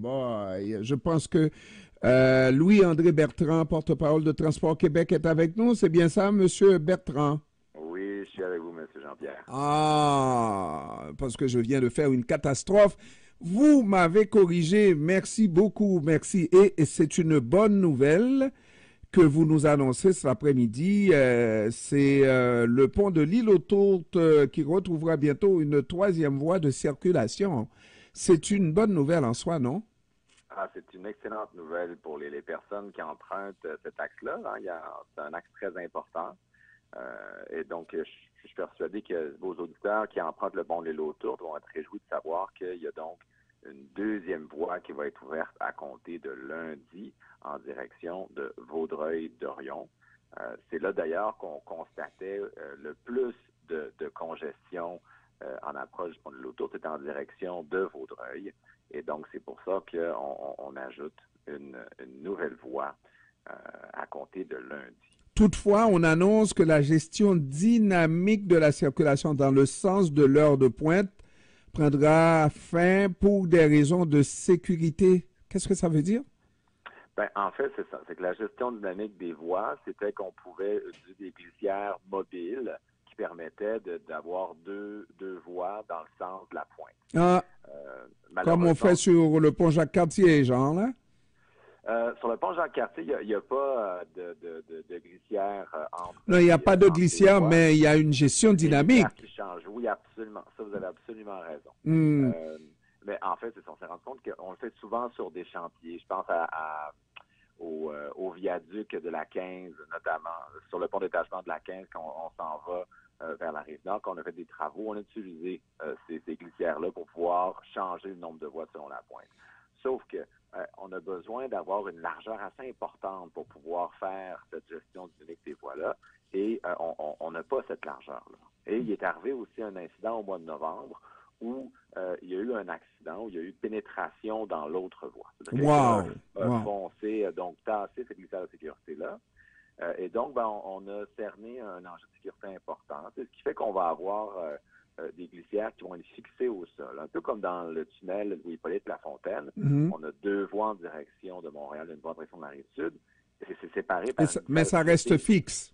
Bon, je pense que Louis-André Bertrand, porte-parole de Transport Québec, est avec nous. C'est bien ça, Monsieur Bertrand? Oui, je suis avec vous, Monsieur Jean-Pierre. Ah, parce que je viens de faire une catastrophe. Vous m'avez corrigé. Merci beaucoup. Merci. Et c'est une bonne nouvelle que vous nous annoncez cet après-midi. C'est le pont de l'île aux Tourtes qui retrouvera bientôt une troisième voie de circulation. C'est une bonne nouvelle en soi, non? Ah, c'est une excellente nouvelle pour les personnes qui empruntent cet axe-là. Hein. C'est un axe très important. Et donc, je suis persuadé que vos auditeurs qui empruntent le pont de l'île aux Tourtes vont être réjouis de savoir qu'il y a donc une deuxième voie qui va être ouverte à compter de lundi en direction de Vaudreuil-Dorion. C'est là d'ailleurs qu'on constatait le plus de congestion en approche du pont de l'île aux Tourtes, c'est en direction de Vaudreuil. Et donc, c'est pour ça qu'on ajoute une nouvelle voie à compter de lundi. Toutefois, on annonce que la gestion dynamique de la circulation dans le sens de l'heure de pointe prendra fin pour des raisons de sécurité. Qu'est-ce que ça veut dire? Ben, en fait, c'est ça. C'est que la gestion dynamique des voies, c'était qu'on pouvait utiliser des glissières mobiles qui permettaient d'avoir deux voies dans le sens de la pointe. Ah, comme on fait sur le pont Jacques-Cartier, genre, là? Sur le pont Jacques-Cartier, il n'y a pas de glissière entre. Non, il n'y a pas de glissière, mais il y a une gestion dynamique. Qui change. Oui, absolument. Ça, vous avez absolument raison. Mm. Mais en fait, on s'est rendu compte qu'on le fait souvent sur des chantiers. Je pense au viaduc de la 15, notamment sur le pont d'étagement de la 15, quand on s'en va vers la Rive-Nord, quand on a fait des travaux, on a utilisé ces glissières-là pour pouvoir changer le nombre de voies selon la pointe. Sauf que on a besoin d'avoir une largeur assez importante pour pouvoir faire cette gestion dynamique des voies-là, et on n'a pas cette largeur-là. Et il est arrivé aussi un incident au mois de novembre où il y a eu un accident, où il y a eu pénétration dans l'autre voie. Wow! A foncé, donc tassé cette glissière de sécurité-là. Et donc, on a cerné un enjeu de sécurité important. C'est ce qui fait qu'on va avoir des glissières qui vont être fixées au sol. Un peu comme dans le tunnel Louis-Hippolyte Lafontaine. Mm-hmm. On a deux voies en direction de Montréal, une voie en direction de la Rive-Sud. C'est séparé par mais ça reste fixe.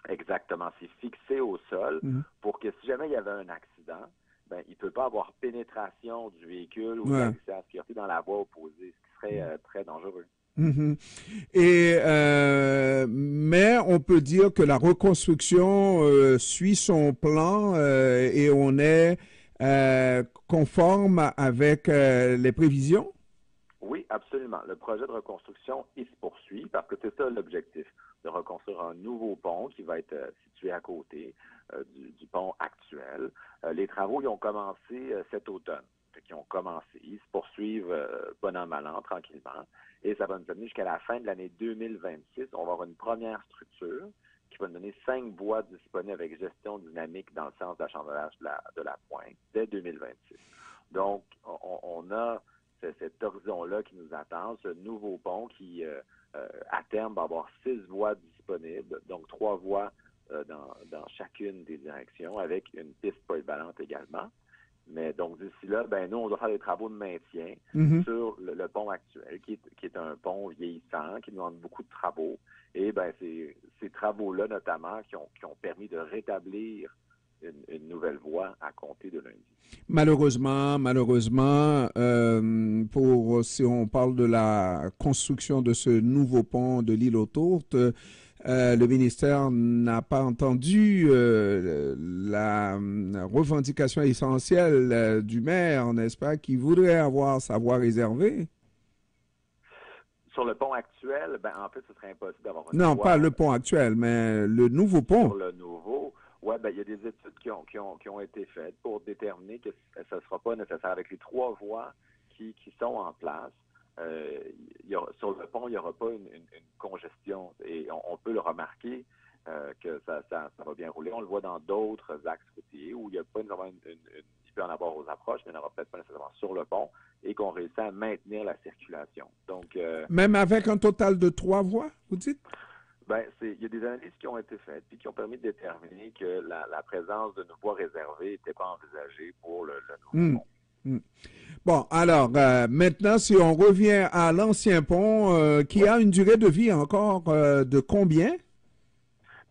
Exactement. C'est fixé au sol pour que si jamais il y avait un accident, il ne peut pas avoir pénétration du véhicule ou de la glissière de sécurité dans la voie opposée, ce qui serait très dangereux. Mm-hmm. Mais on peut dire que la reconstruction suit son plan et on est conforme avec les prévisions? Oui, absolument. Le projet de reconstruction, il se poursuit parce que c'est ça l'objectif, de reconstruire un nouveau pont qui va être situé à côté du pont actuel. Les travaux, ils ont commencé cet automne. Qui ont commencé, ils se poursuivent bon an, mal an, tranquillement. Et ça va nous amener jusqu'à la fin de l'année 2026. On va avoir une première structure qui va nous donner 5 voies disponibles avec gestion dynamique dans le sens d'achalandage de la pointe dès 2026. Donc, on a cet horizon-là qui nous attend, ce nouveau pont qui, à terme, va avoir 6 voies disponibles, donc 3 voies dans chacune des directions, avec une piste polyvalente également. Mais donc, d'ici là, nous, on doit faire des travaux de maintien sur le pont actuel, qui est un pont vieillissant, qui nous demande beaucoup de travaux. Et ces travaux-là, notamment, qui ont permis de rétablir une nouvelle voie à compter de lundi. Malheureusement, si on parle de la construction de ce nouveau pont de l'île aux Tourtes, le ministère n'a pas entendu la revendication essentielle du maire, n'est-ce pas, qui voudrait avoir sa voie réservée? Sur le pont actuel, en fait, ce serait impossible d'avoir une Non, voie. pas le pont actuel, mais le nouveau pont. Sur le nouveau, il y a des études qui ont été faites pour déterminer que ce ne sera pas nécessaire. Avec les 3 voies qui sont en place, sur le pont, il n'y aura pas une congestion. Et on peut le remarquer que ça va bien rouler. On le voit dans d'autres axes routiers où il n'y a pas vraiment il peut en avoir aux approches, mais il n'y en aura peut-être pas nécessairement sur le pont, et qu'on réussit à maintenir la circulation. Donc, même avec un total de 3 voies, vous dites? Il y a des analyses qui ont été faites et qui ont permis de déterminer que la présence d'une voie réservée n'était pas envisagée pour le nouveau pont. Bon, alors, maintenant, si on revient à l'ancien pont, qui a une durée de vie encore de combien?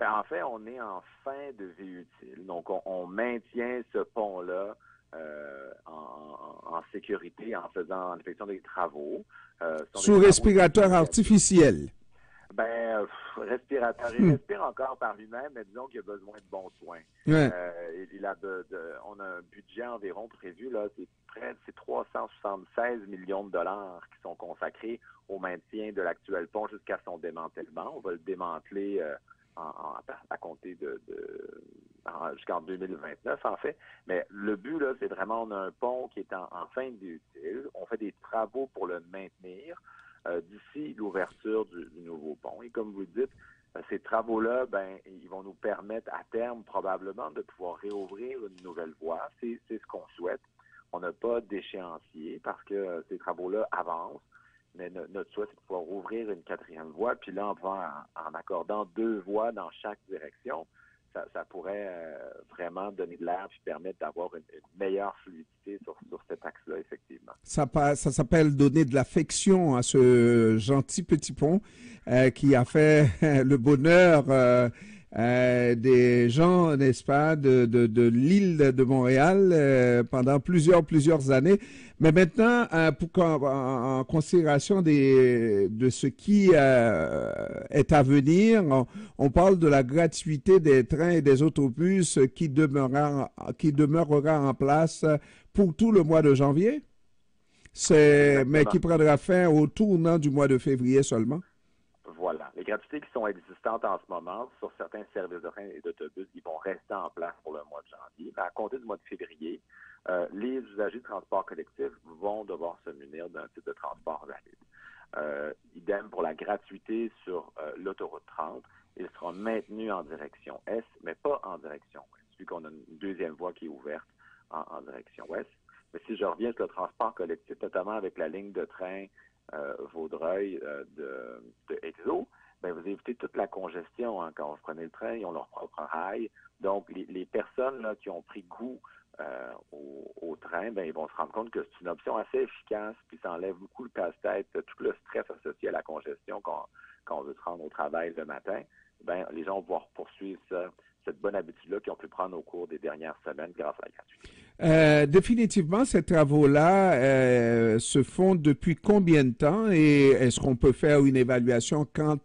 Ben, en fait, on est en fin de vie utile. Donc, on maintient ce pont-là en sécurité en faisant, en effectuant des travaux. Ce sont des Sous travaux respirateur significatifs. artificiel. Ben, respirateur, il Hmm. respire encore par lui-même, mais disons qu'il a besoin de bons soins. Ouais. On a un budget environ prévu, là, c'est 376 millions de dollars qui sont consacrés au maintien de l'actuel pont jusqu'à son démantèlement. On va le démanteler à compter jusqu'en 2029, en fait. Mais le but, là, c'est vraiment, on a un pont qui est en fin de vie utile. On fait des travaux pour le maintenir d'ici l'ouverture du nouveau pont. Et comme vous le dites, ces travaux-là, ben, ils vont nous permettre à terme probablement de pouvoir réouvrir une nouvelle voie. C'est ce qu'on souhaite. On n'a pas d'échéancier parce que ces travaux-là avancent. Mais notre souhait, c'est de pouvoir ouvrir une quatrième voie. Puis là, en accordant 2 voies dans chaque direction, ça pourrait vraiment donner de l'air et permettre d'avoir une meilleure fluidité sur cet axe-là, effectivement. Ça s'appelle donner de l'affection à ce gentil petit pont qui a fait le bonheur des gens, n'est-ce pas, de l'île de Montréal pendant plusieurs années. Mais maintenant, en considération de ce qui est à venir, on parle de la gratuité des trains et des autobus qui demeurera en place pour tout le mois de janvier. Mais Exactement. qui prendra fin au tournant du mois de février seulement. Voilà. Les gratuités qui sont existantes en ce moment sur certains services de train et d'autobus, ils vont rester en place pour le mois de janvier. Mais à compter du mois de février, les usagers de transport collectif vont devoir se munir d'un type de transport valide. Idem pour la gratuité sur l'autoroute 30. Il sera maintenu en direction Est, mais pas en direction Ouest, vu qu'on a une deuxième voie qui est ouverte en direction Ouest. Mais si je reviens sur le transport collectif, notamment avec la ligne de train Vaudreuil de Exo, ben vous évitez toute la congestion quand vous prenez le train, ils ont leur propre rail. Donc, les personnes là, qui ont pris goût au train, ben ils vont se rendre compte que c'est une option assez efficace, puis ça enlève beaucoup le casse-tête, tout le stress associé à la congestion quand on veut se rendre au travail le matin. Ben les gens vont pouvoir poursuivre cette bonne habitude-là qu'ils ont pu prendre au cours des dernières semaines grâce à la gratuité. Définitivement, ces travaux-là se font depuis combien de temps et est-ce qu'on peut faire une évaluation quant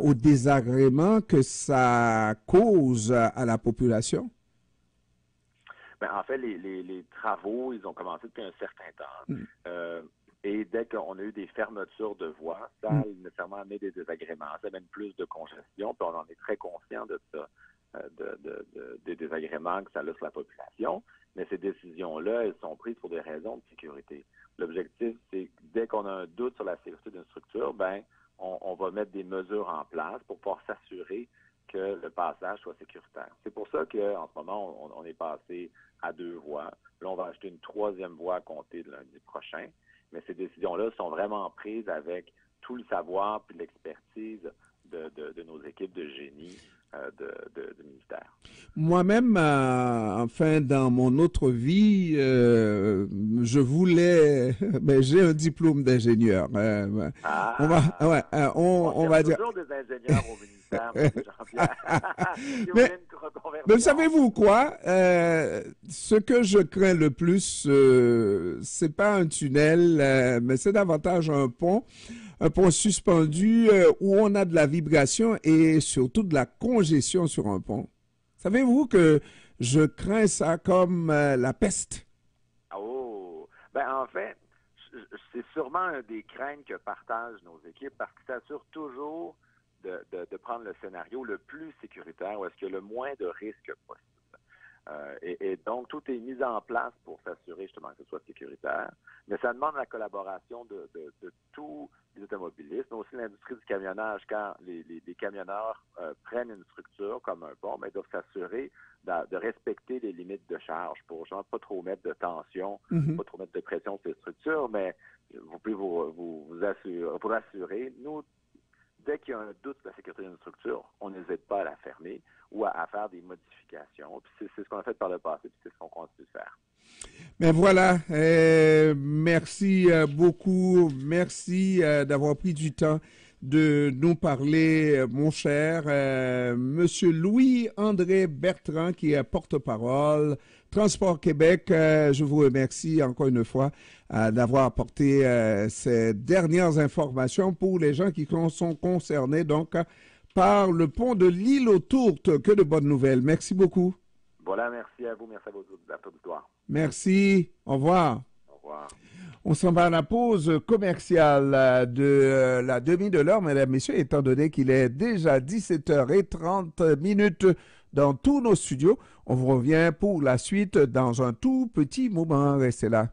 au désagrément que ça cause à la population? Ben, en fait, les travaux, ils ont commencé depuis un certain temps. Mm. Et dès qu'on a eu des fermetures de voies, ça a nécessairement amené des désagréments. Ça amène plus de congestion, puis on en est très conscient de ça, des désagréments que ça a sur la population. Mais ces décisions-là, elles sont prises pour des raisons de sécurité. L'objectif, c'est que dès qu'on a un doute sur la sécurité d'une structure, ben, on va mettre des mesures en place pour pouvoir s'assurer que le passage soit sécuritaire. C'est pour ça qu'en ce moment, on est passé à 2 voies. Là, on va acheter une 3e voie à compter de lundi prochain. Mais ces décisions-là sont vraiment prises avec tout le savoir puis l'expertise de nos équipes de génie du ministère. Moi-même, enfin, dans mon autre vie, je voulais, ben, j'ai un diplôme d'ingénieur. Ah! On cherche va dire. toujours des ingénieurs au ministère, M. Jean-Pierre. Si vous mais, voulez une reconversion. mais savez-vous quoi? Ce que je crains le plus, c'est pas un tunnel, mais c'est davantage un pont suspendu où on a de la vibration et surtout de la congestion sur un pont. Savez-vous que je crains ça comme la peste? Oh! Ben, en fait, c'est sûrement un des craintes que partagent nos équipes parce qu'ils s'assurent toujours de prendre le scénario le plus sécuritaire où est-ce qu'il y a le moins de risques possible. Et donc, tout est mis en place pour s'assurer justement que ce soit sécuritaire. Mais ça demande la collaboration de tous les automobilistes, mais aussi l'industrie du camionnage. Quand les camionneurs prennent une structure comme un pont, ben, ils doivent s'assurer de respecter les limites de charge pour genre, pas trop mettre de tension, pas trop mettre de pression sur les structures, mais vous pouvez vous assurer, nous, dès qu'il y a un doute de la sécurité d'une structure, on n'hésite pas à la fermer ou à faire des modifications. Puis c'est ce qu'on a fait par le passé, puis c'est ce qu'on continue de faire. Mais voilà, merci beaucoup. Merci d'avoir pris du temps de nous parler, mon cher Monsieur Louis-André Bertrand, qui est porte-parole Transport Québec. Je vous remercie encore une fois d'avoir apporté ces dernières informations pour les gens qui sont concernés donc par le pont de l'île aux Tourtes. Que de bonnes nouvelles. Merci beaucoup. Voilà, merci à vous, merci à vos auditeurs. Merci. Au revoir. Au revoir. On s'en va à la pause commerciale de la demi de l'heure, mesdames, messieurs, étant donné qu'il est déjà 17h30 dans tous nos studios. On vous revient pour la suite dans un tout petit moment. Restez là.